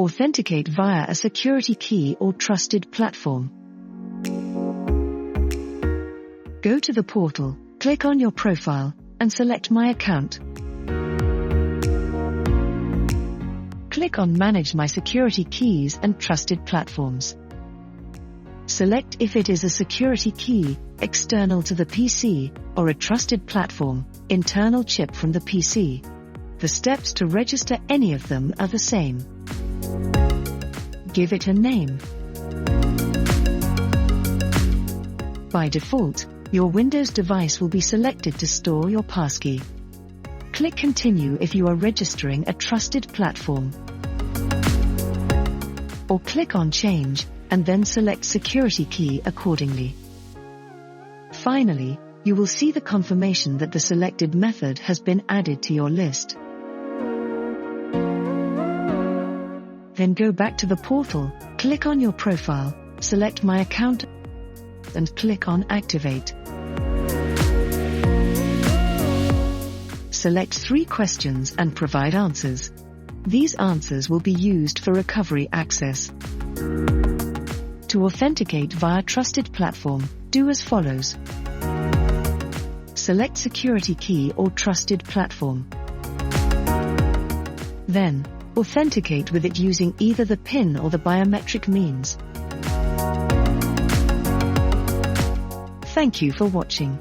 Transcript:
Authenticate via a security key or trusted platform. Go to the portal, click on your profile, and select My Account. Click on Manage My Security Keys and Trusted Platforms. Select if it is a security key, external to the PC, or a trusted platform, internal chip from the PC. The steps to register any of them are the same. Give it a name. By default, your Windows device will be selected to store your passkey. Click Continue if you are registering a trusted platform. Or click on Change, and then select Security Key accordingly. Finally, you will see the confirmation that the selected method has been added to your list. Then go back to the portal, click on your profile, select My Account, and click on Activate. Select 3 questions and provide answers. These answers will be used for recovery access. To authenticate via trusted platform, do as follows. Select security key or trusted platform. Then, authenticate with it using either the PIN or the biometric means. Thank you for watching.